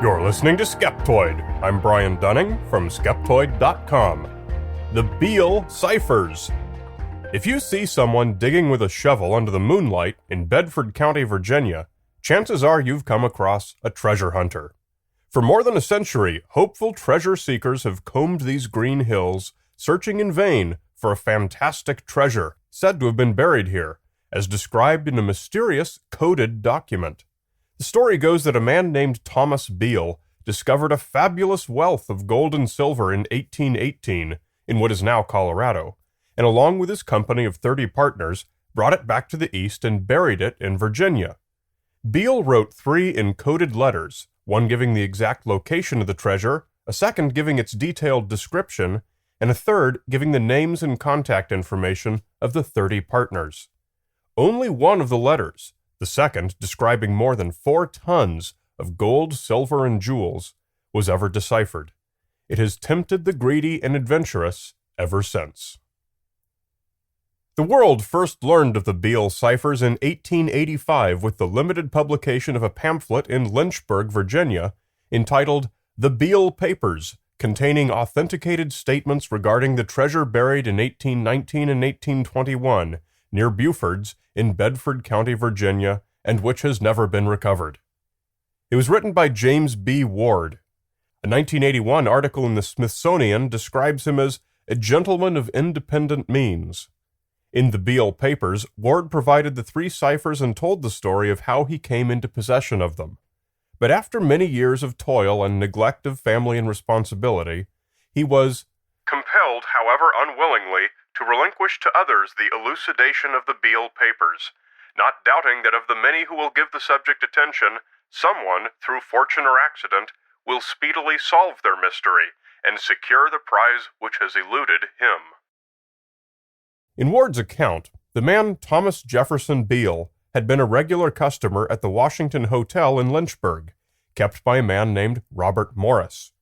You're listening to Skeptoid. I'm Brian Dunning from Skeptoid.com. The Beale Ciphers. If you see someone digging with a shovel under the moonlight in Bedford County, Virginia, chances are you've come across a treasure hunter. For more than a century, hopeful treasure seekers have combed these green hills, searching in vain for a fantastic treasure said to have been buried here, as described in a mysterious coded document. The story goes that a man named Thomas Beale discovered a fabulous wealth of gold and silver in 1818 in what is now Colorado, and along with his company of 30 partners, brought it back to the east and buried it in Virginia. Beale wrote 3 encoded letters, one giving the exact location of the treasure, a second giving its detailed description, and a third giving the names and contact information of the 30 partners. Only one of the letters, the second describing more than 4 tons of gold, silver, and jewels, was ever deciphered. It has tempted the greedy and adventurous ever since. The world first learned of the Beale ciphers in 1885 with the limited publication of a pamphlet in Lynchburg, Virginia, entitled The Beale Papers, containing authenticated statements regarding the treasure buried in 1819 and 1821 near Buford's in Bedford County, Virginia, and which has never been recovered. It was written by James B. Ward. A 1981 article in the Smithsonian describes him as a gentleman of independent means. In the Beale Papers, Ward provided the 3 ciphers and told the story of how he came into possession of them. But after many years of toil and neglect of family and responsibility, he was compelled, however unwillingly, to relinquish to others the elucidation of the Beale Papers, not doubting that of the many who will give the subject attention, someone, through fortune or accident, will speedily solve their mystery and secure the prize which has eluded him. In Ward's account, the man Thomas Jefferson Beale had been a regular customer at the Washington Hotel in Lynchburg, kept by a man named Robert Morris.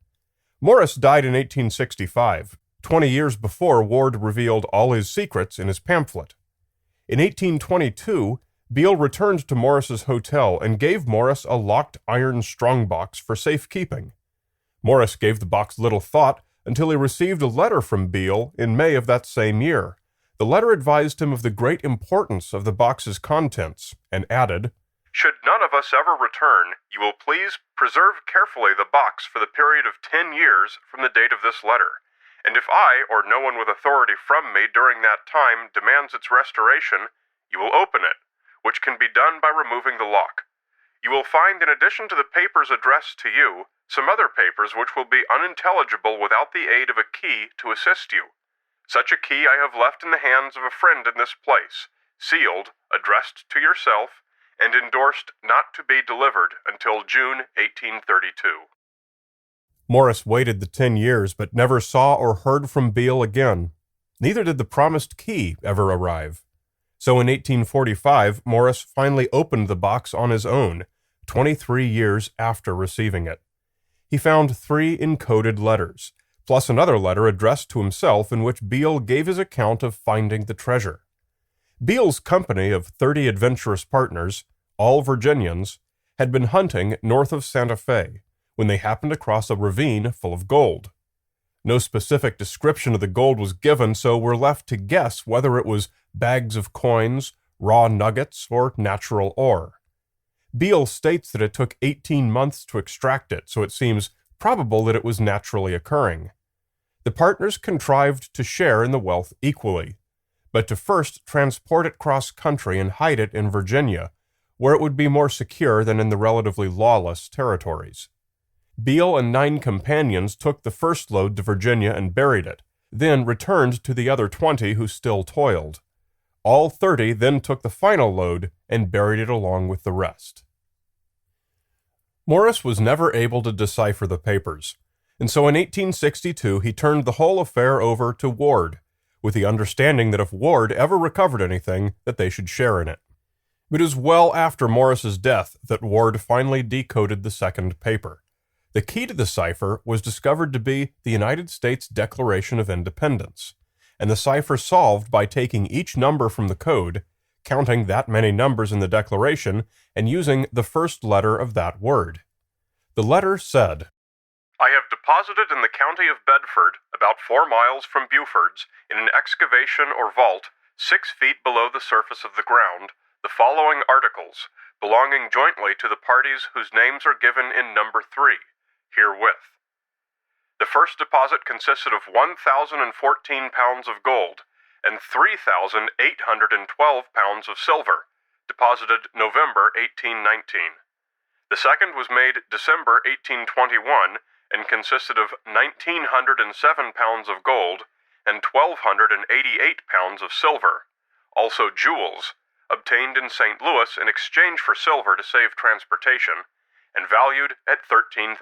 Morris died in 1865, 20 years before Ward revealed all his secrets in his pamphlet. In 1822, Beale returned to Morris's hotel and gave Morris a locked iron strongbox for safekeeping. Morris gave the box little thought until he received a letter from Beale in May of that same year. The letter advised him of the great importance of the box's contents and added, "Should none of us ever return, you will please preserve carefully the box for the period of 10 years from the date of this letter. And if I, or no one with authority from me during that time, demands its restoration, you will open it, which can be done by removing the lock. You will find, in addition to the papers addressed to you, some other papers which will be unintelligible without the aid of a key to assist you. Such a key I have left in the hands of a friend in this place, sealed, addressed to yourself, and endorsed not to be delivered until June 1832. Morris waited the 10 years, but never saw or heard from Beale again. Neither did the promised key ever arrive. So in 1845, Morris finally opened the box on his own, 23 years after receiving it. He found 3 encoded letters, plus another letter addressed to himself in which Beale gave his account of finding the treasure. Beale's company of 30 adventurous partners, all Virginians, had been hunting north of Santa Fe when they happened across a ravine full of gold. No specific description of the gold was given, so we're left to guess whether it was bags of coins, raw nuggets, or natural ore. Beale states that it took 18 months to extract it, so it seems probable that it was naturally occurring. The partners contrived to share in the wealth equally, but to first transport it cross-country and hide it in Virginia, where it would be more secure than in the relatively lawless territories. Beale and 9 companions took the first load to Virginia and buried it, then returned to the other 20 who still toiled. All 30 then took the final load and buried it along with the rest. Morris was never able to decipher the papers, and so in 1862 he turned the whole affair over to Ward, with the understanding that if Ward ever recovered anything, that they should share in it. It was well after Morris's death that Ward finally decoded the second paper. The key to the cipher was discovered to be the United States Declaration of Independence, and the cipher solved by taking each number from the code, counting that many numbers in the declaration, and using the first letter of that word. The letter said, I have deposited in the county of Bedford, about 4 miles from Beaufort's, in an excavation or vault 6 feet below the surface of the ground, the following articles, belonging jointly to the parties whose names are given in number 3, herewith. The first deposit consisted of 1,014 pounds of gold and 3,812 pounds of silver, deposited November 1819. The second was made December 1821 and consisted of 1,907 pounds of gold and 1,288 pounds of silver, also jewels, obtained in St. Louis in exchange for silver to save transportation, and valued at $13,000.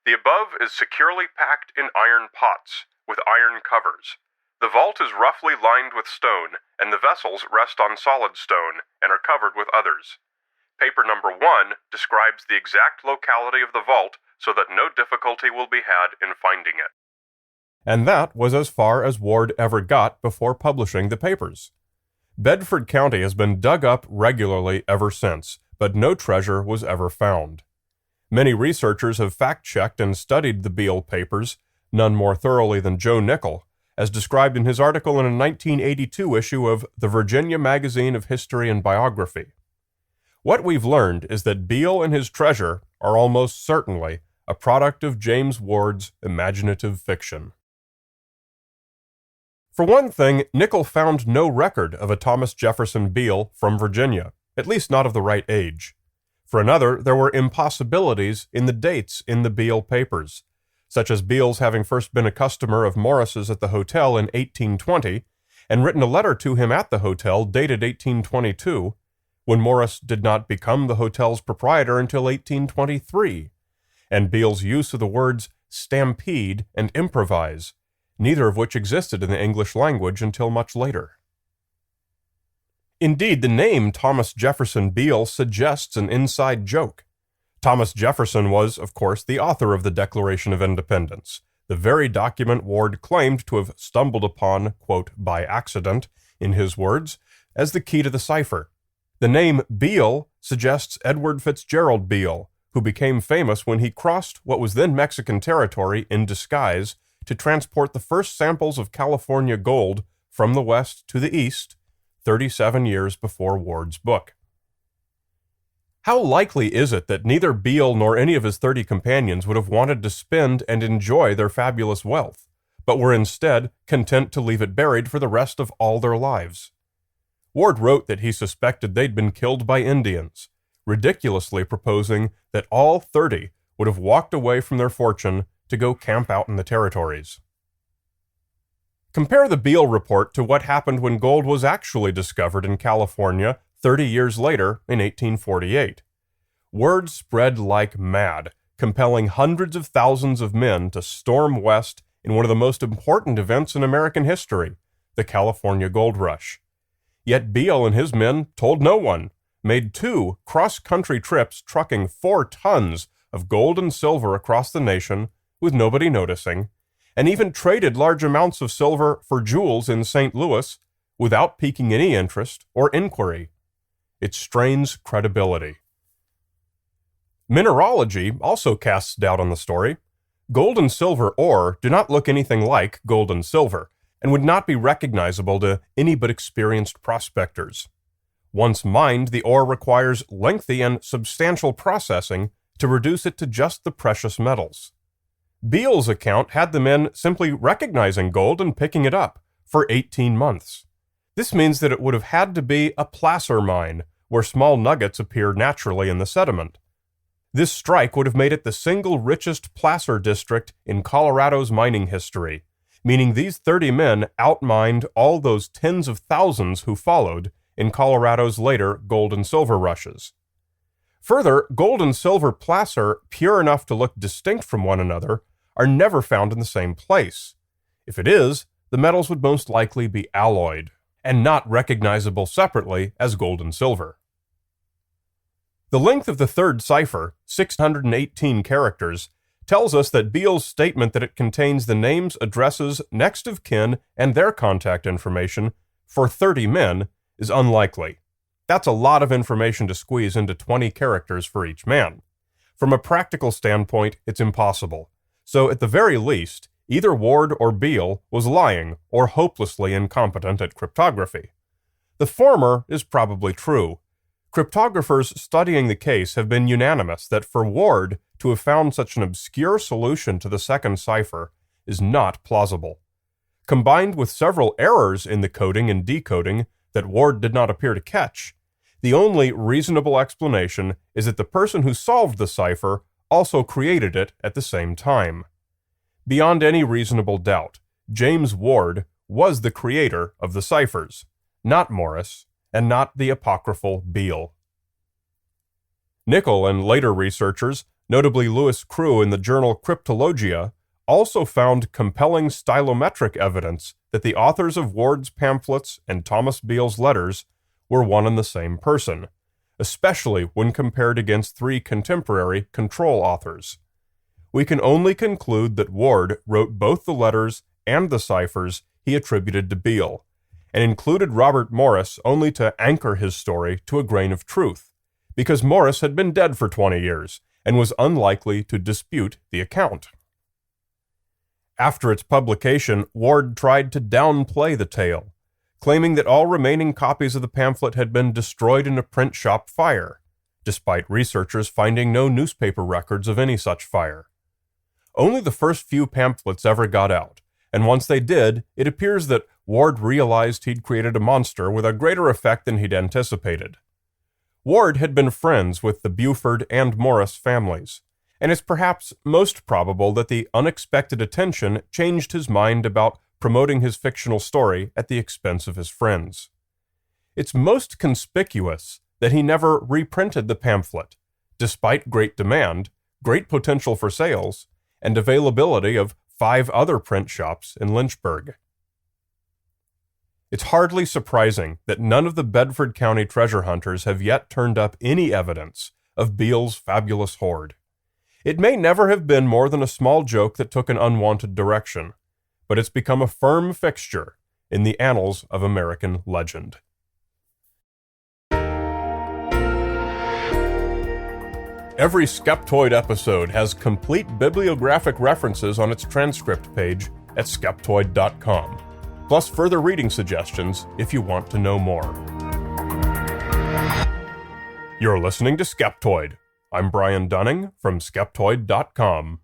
The above is securely packed in iron pots, with iron covers. The vault is roughly lined with stone, and the vessels rest on solid stone, and are covered with others. Paper number 1 describes the exact locality of the vault so that no difficulty will be had in finding it. And that was as far as Ward ever got before publishing the papers. Bedford County has been dug up regularly ever since, but no treasure was ever found. Many researchers have fact-checked and studied the Beale papers, none more thoroughly than Joe Nickell, as described in his article in a 1982 issue of the Virginia Magazine of History and Biography. What we've learned is that Beale and his treasure are almost certainly a product of James Ward's imaginative fiction. For one thing, Nickell found no record of a Thomas Jefferson Beale from Virginia, at least not of the right age. For another, there were impossibilities in the dates in the Beale papers, such as Beale's having first been a customer of Morris's at the hotel in 1820, and written a letter to him at the hotel dated 1822, when Morris did not become the hotel's proprietor until 1823, and Beale's use of the words stampede and improvise, neither of which existed in the English language until much later. Indeed, the name Thomas Jefferson Beale suggests an inside joke. Thomas Jefferson was, of course, the author of the Declaration of Independence, the very document Ward claimed to have stumbled upon, quote, by accident, in his words, as the key to the cipher. The name Beale suggests Edward Fitzgerald Beale, who became famous when he crossed what was then Mexican territory in disguise to transport the first samples of California gold from the west to the east, 37 years before Ward's book. How likely is it that neither Beale nor any of his 30 companions would have wanted to spend and enjoy their fabulous wealth, but were instead content to leave it buried for the rest of all their lives? Ward wrote that he suspected they'd been killed by Indians, ridiculously proposing that all 30 would have walked away from their fortune to go camp out in the territories. Compare the Beale report to what happened when gold was actually discovered in California 30 years later in 1848. Word spread like mad, compelling hundreds of thousands of men to storm west in one of the most important events in American history, the California Gold Rush. Yet Beale and his men told no one, made 2 cross-country trips trucking 4 tons of gold and silver across the nation with nobody noticing, and even traded large amounts of silver for jewels in St. Louis without piquing any interest or inquiry. It strains credibility. Mineralogy also casts doubt on the story. Gold and silver ore do not look anything like gold and silver, and would not be recognizable to any but experienced prospectors. Once mined, the ore requires lengthy and substantial processing to reduce it to just the precious metals. Beale's account had the men simply recognizing gold and picking it up for 18 months. This means that it would have had to be a placer mine, where small nuggets appear naturally in the sediment. This strike would have made it the single richest placer district in Colorado's mining history, meaning these 30 men outmined all those tens of thousands who followed in Colorado's later gold and silver rushes. Further, gold and silver placer, pure enough to look distinct from one another, are never found in the same place. If it is, the metals would most likely be alloyed, and not recognizable separately as gold and silver. The length of the third cipher, 618 characters, tells us that Beale's statement that it contains the names, addresses, next of kin, and their contact information for 30 men is unlikely. That's a lot of information to squeeze into 20 characters for each man. From a practical standpoint, it's impossible. So at the very least, either Ward or Beale was lying or hopelessly incompetent at cryptography. The former is probably true. Cryptographers studying the case have been unanimous that for Ward to have found such an obscure solution to the second cipher is not plausible. Combined with several errors in the coding and decoding that Ward did not appear to catch, the only reasonable explanation is that the person who solved the cipher also created it at the same time. Beyond any reasonable doubt, James Ward was the creator of the ciphers, not Morris, and not the apocryphal Beale. Nickel and later researchers, notably Louis Crew in the journal Cryptologia, also found compelling stylometric evidence that the authors of Ward's pamphlets and Thomas Beale's letters were one and the same person, especially when compared against three contemporary control authors. We can only conclude that Ward wrote both the letters and the ciphers he attributed to Beale, and included Robert Morris only to anchor his story to a grain of truth, because Morris had been dead for 20 years and was unlikely to dispute the account. After its publication, Ward tried to downplay the tale, claiming that all remaining copies of the pamphlet had been destroyed in a print shop fire, despite researchers finding no newspaper records of any such fire. Only the first few pamphlets ever got out, and once they did, it appears that Ward realized he'd created a monster with a greater effect than he'd anticipated. Ward had been friends with the Buford and Morris families, and it's perhaps most probable that the unexpected attention changed his mind about promoting his fictional story at the expense of his friends. It's most conspicuous that he never reprinted the pamphlet, despite great demand, great potential for sales, and availability of 5 other print shops in Lynchburg. It's hardly surprising that none of the Bedford County treasure hunters have yet turned up any evidence of Beale's fabulous hoard. It may never have been more than a small joke that took an unwanted direction, but it's become a firm fixture in the annals of American legend. Every Skeptoid episode has complete bibliographic references on its transcript page at Skeptoid.com, plus further reading suggestions if you want to know more. You're listening to Skeptoid. I'm Brian Dunning from Skeptoid.com.